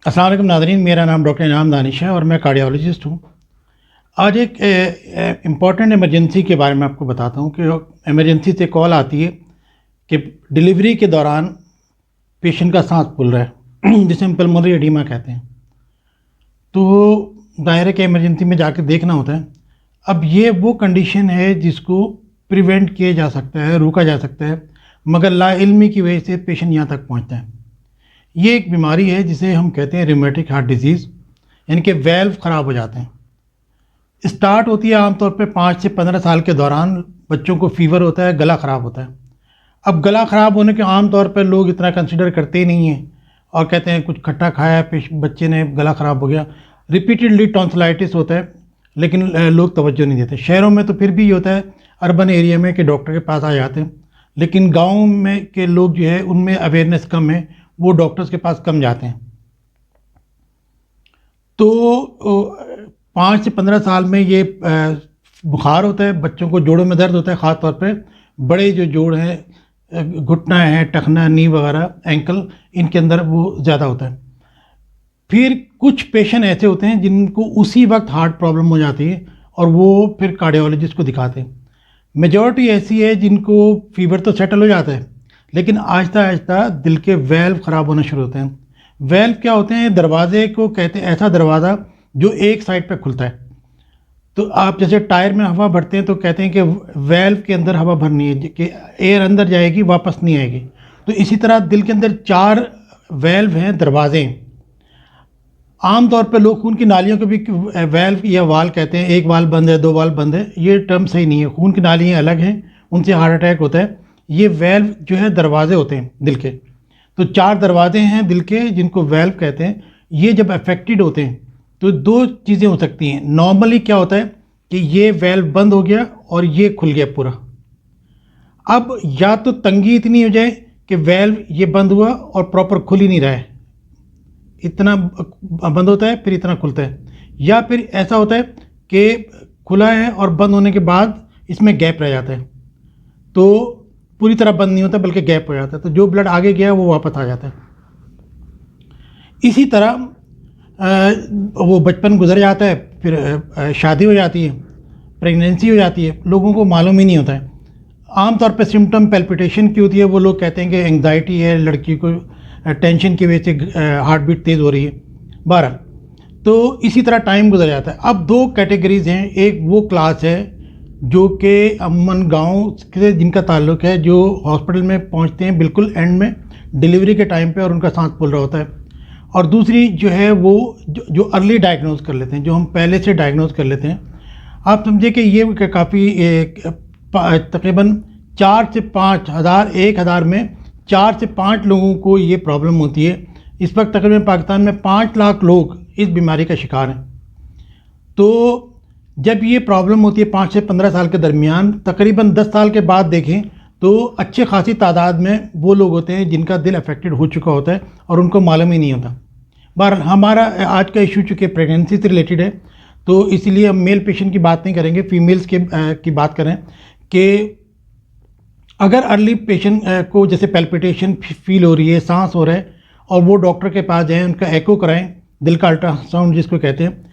अस्सलाम वालेकुम नाज़रीन, मेरा नाम डॉक्टर इनाम दानिश है और मैं कार्डियोलॉजिस्ट हूँ। आज एक इम्पॉर्टेंट इमरजेंसी के बारे में आपको बताता हूँ कि इमरजेंसी से कॉल आती है कि डिलीवरी के दौरान पेशेंट का सांस फूल रहा है जिसे हम पल्मोनरी एडीमा कहते हैं। तो दायरे के इमरजेंसी में जाकर देखना होता है। अब ये वो कंडीशन है जिसको प्रिवेंट किया जा सकता है, रोका जा सकता है, मगर लाइल्मी की वजह से पेशेंट यहाँ तक पहुँचता है। ये एक बीमारी है जिसे हम कहते हैं रिमेटिक हार्ट डिजीज़, यानी कि वेल्व ख़राब हो जाते हैं। स्टार्ट होती है आमतौर पे 5 से 15 साल के दौरान। बच्चों को फीवर होता है, गला ख़राब होता है। अब गला ख़राब होने के आम तौर पर लोग इतना कंसिडर करते ही नहीं हैं और कहते हैं कुछ खट्टा खाया बच्चे ने, गला ख़राब हो गया। रिपीटेडली टॉन्सिलाइटिस होता है, लेकिन लोग तवज्जो नहीं देते। शहरों में तो फिर भी ये होता है, अर्बन एरिया में, कि डॉक्टर के पास आ जाते हैं, लेकिन गाँव में के लोग जो है उनमें अवेयरनेस कम है, वो डॉक्टर्स के पास कम जाते हैं। तो 5 से 15 साल में ये बुखार होता है, बच्चों को जोड़ों में दर्द होता है, ख़ास तौर पे बड़े जो जोड़ हैं, घुटना है, टखना, नी वगैरह, एंकल, इनके अंदर वो ज़्यादा होता है। फिर कुछ पेशेंट ऐसे होते हैं जिनको उसी वक्त हार्ट प्रॉब्लम हो जाती है और वो फिर कार्डियोलॉजिस्ट को दिखाते हैं। मेजॉरिटी ऐसी है जिनको फीवर तो सेटल हो जाता है, लेकिन आहिस्ता आहिस्ता दिल के वेल्व ख़राब होना शुरू होते हैं। वेल्व क्या होते हैं? दरवाजे को कहते हैं, ऐसा दरवाज़ा जो एक साइड पे खुलता है। तो आप जैसे टायर में हवा भरते हैं तो कहते हैं कि वेल्व के अंदर हवा भरनी है कि एयर अंदर जाएगी, वापस नहीं आएगी। तो इसी तरह दिल के अंदर 4 वेल्व हैं, दरवाजे हैं। आम तौर पर लोग खून की नालियों को भी वेल्व या वाल कहते हैं। एक वाल बंद है, 2 वाल बंद है, ये टर्म सही नहीं है। खून की नालियाँ अलग हैं, उनसे हार्ट अटैक होता है। ये वेल्व जो है दरवाजे होते हैं दिल के। तो 4 दरवाजे हैं दिल के जिनको वेल्व कहते हैं। ये जब अफेक्टेड होते हैं तो 2 चीज़ें हो सकती हैं। नॉर्मली क्या होता है कि ये वेल्व बंद हो गया और ये खुल गया पूरा। अब या तो तंगी इतनी हो जाए कि वेल्व ये बंद हुआ और प्रॉपर खुल ही नहीं रहा है, इतना बंद होता है फिर इतना खुलता है, या फिर ऐसा होता है कि खुला है और बंद होने के बाद इसमें गैप रह जाता है, तो पूरी तरह बंद नहीं होता बल्कि गैप हो जाता है। तो जो ब्लड आगे गया वो वापस आ जाता है। इसी तरह वो बचपन गुजर जाता है, फिर शादी हो जाती है, प्रेगनेंसी हो जाती है, लोगों को मालूम ही नहीं होता है। आम तौर पे सिम्टम पैल्पिटेशन की होती है। वो लोग कहते हैं कि एंग्जाइटी है, लड़की को टेंशन की वजह से हार्ट बीट तेज़ हो रही है। 12 तो इसी तरह टाइम गुजर जाता है। अब 2 कैटेगरीज हैं। एक वो क्लास है जो कि अमूमन गाँव से जिनका ताल्लुक़ है, जो हॉस्पिटल में पहुंचते हैं बिल्कुल एंड में डिलीवरी के टाइम पे और उनका सांस फूल रहा होता है। और दूसरी जो है वो जो अर्ली डायग्नोज कर लेते हैं, जो हम पहले से डायग्नोज कर लेते हैं। आप समझे कि ये काफ़ी तकरीबन 4 से 5 हज़ार, 1,000 में 4 से 5 लोगों को ये प्रॉब्लम होती है। इस वक्त तकरीबन पाकिस्तान में 5 लाख लोग इस बीमारी का शिकार हैं। तो जब ये प्रॉब्लम होती है 5 से 15 साल के दरमियान, तकरीबन 10 साल के बाद देखें तो अच्छे खासी तादाद में वो लोग होते हैं जिनका दिल अफेक्टेड हो चुका होता है और उनको मालूम ही नहीं होता। बहरहाल हमारा आज का इशू चूँकि प्रेगनेंसी से रिलेटेड है, तो इसलिए हम मेल पेशेंट की बात नहीं करेंगे, फीमेल्स की बात करें कि अगर अर्ली पेशेंट को जैसे पैल्पिटेशन फील हो रही है, सांस हो रहा है, और वो डॉक्टर के पास जाएँ, उनका एको कराएं, दिल का अल्ट्रासाउंड जिसको कहते हैं,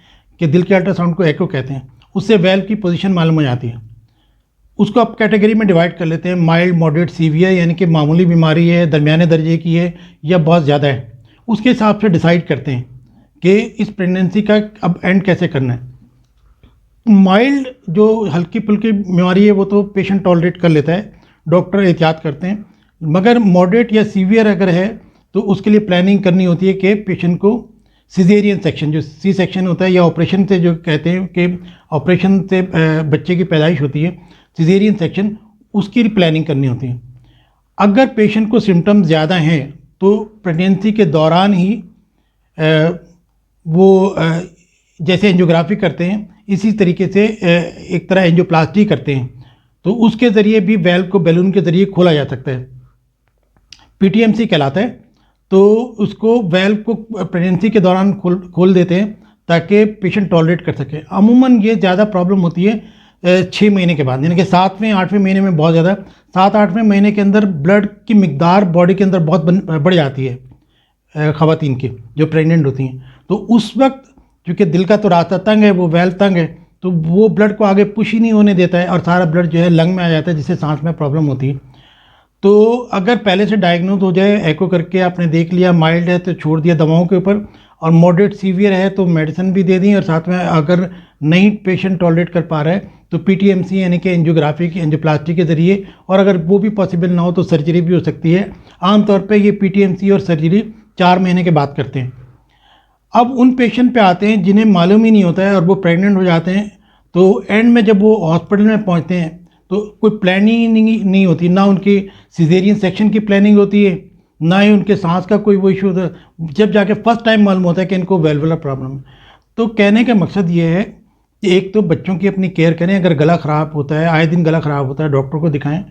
कि दिल के अल्ट्रासाउंड को एको कहते हैं, उससे वेल्व की पोजीशन मालूम हो जाती है। उसको आप कैटेगरी में डिवाइड कर लेते हैं, माइल्ड, मॉडरेट, सीवियर, यानी कि मामूली बीमारी है, दरमियाने दर्जे की है, या बहुत ज़्यादा है। उसके हिसाब से डिसाइड करते हैं कि इस प्रेगनेंसी का अब एंड कैसे करना है। माइल्ड जो हल्की फुल्की बीमारी है वो तो पेशेंट टॉलरेट कर लेता है, डॉक्टर एहतियात करते हैं। मगर मॉडरेट या सीवियर अगर है तो उसके लिए प्लानिंग करनी होती है कि पेशेंट को सिजेरियन सेक्शन, जो सी सेक्शन होता है, या ऑपरेशन से, जो कहते हैं कि ऑपरेशन से बच्चे की पैदाइश होती है, सिजेरियन सेक्शन, उसकी प्लानिंग करनी होती है। अगर पेशेंट को सिम्टम्स ज़्यादा हैं तो प्रेगनेंसी के दौरान ही वो जैसे एंजियोग्राफी करते हैं, इसी तरीके से एक तरह एंजियोप्लास्टी करते हैं, तो उसके ज़रिए भी वेल्व को बैलून के ज़रिए खोला जा सकता है। PTMC कहलाता है। तो उसको वेल्व को प्रेगनेंसी के दौरान खोल देते हैं ताकि पेशेंट टॉलरेट कर सके। अमूमन ये ज़्यादा प्रॉब्लम होती है 6 महीने के बाद, यानी कि 7वें 8वें महीने में बहुत ज़्यादा। 7-8वें महीने के अंदर ब्लड की मिकदार बॉडी के अंदर बहुत बढ़ जाती है, ख़वातीन के जो प्रेग्नेंट होती हैं, तो उस वक्त चूँकि दिल का तो रास्ता तंग है, वो वेल्व तंग है, तो वो ब्लड को आगे पुश ही नहीं होने देता है और सारा ब्लड जो है लंग में आ जाता है, जिससे सांस में प्रॉब्लम होती है। तो अगर पहले से डायग्नोज हो जाए, एको करके आपने देख लिया माइल्ड है तो छोड़ दिया दवाओं के ऊपर, और मॉडरेट सीवियर है तो मेडिसिन भी दे दी, और साथ में अगर नहीं पेशेंट टॉलरेट कर पा रहा है तो पीटीएमसी यानी कि एंजियोग्राफी की एंजियोप्लास्टी के ज़रिए, और अगर वो भी पॉसिबल ना हो तो सर्जरी भी हो सकती है। आमतौर पे ये पीटीएमसी और सर्जरी 4 महीने के बाद करते हैं। अब उन पेशेंट पे आते हैं जिन्हें मालूम ही नहीं होता है और वो प्रेग्नेंट हो जाते हैं, तो एंड में जब वो हॉस्पिटल में पहुंचते हैं तो कोई प्लानिंग नहीं होती, ना उनकी सिजेरियन सेक्शन की प्लानिंग होती है, ना ही उनके सांस का कोई वो इशू होता है। जब जाके फर्स्ट टाइम मालूम होता है कि इनको वेल्वुलर प्रॉब्लम है। तो कहने का मकसद ये है कि एक तो बच्चों की अपनी केयर करें, अगर गला ख़राब होता है, आए दिन गला ख़राब होता है, डॉक्टर को दिखाएं।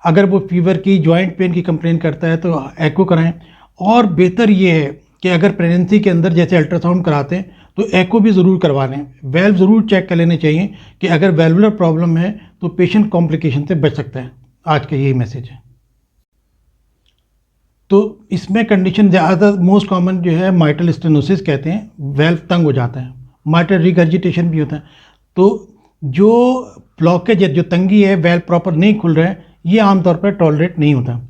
अगर वो फीवर की, जॉइंट पेन की कंप्लेन करता है तो एको कराएं। और बेहतर ये है कि अगर प्रेगनेंसी के अंदर जैसे अल्ट्रासाउंड कराते हैं तो एको भी ज़रूर करवा लें, वेल्व ज़रूर चेक कर लेने चाहिए कि अगर वेल्वुलर प्रॉब्लम है तो पेशेंट कॉम्प्लिकेशन से बच सकता है। आज का यही मैसेज है। तो इसमें कंडीशन ज़्यादा मोस्ट कॉमन जो है माइटल स्टेनोसिस कहते हैं, वेल्व तंग हो जाता है, माइटल रिगर्जिटेशन भी होता है। तो जो ब्लॉकेज है, जो तंगी है, वेल्व प्रॉपर नहीं खुल रहा है, ये आमतौर पर टॉलरेट नहीं होता।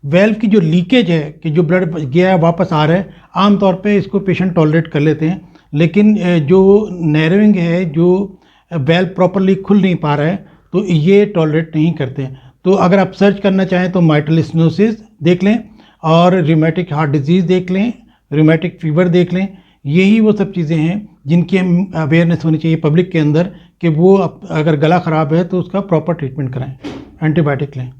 वेल्व की जो लीकेज है कि जो ब्लड गया है वापस आ रहा है, आमतौर पे इसको पेशेंट टॉलरेट कर लेते हैं। लेकिन जो नैरोइंग है, जो वेल्व प्रॉपरली खुल नहीं पा रहा है, तो ये टॉलरेट नहीं करते हैं। तो अगर आप सर्च करना चाहें तो माइटल स्टेनोसिस देख लें, और रिमेटिक हार्ट डिजीज़ देख लें, रिमेटिक फीवर देख लें। यही वो सब चीज़ें हैं जिनकी हम अवेयरनेस होनी चाहिए पब्लिक के अंदर कि वो अगर गला ख़राब है तो उसका प्रॉपर ट्रीटमेंट कराएं, एंटीबायोटिक लें।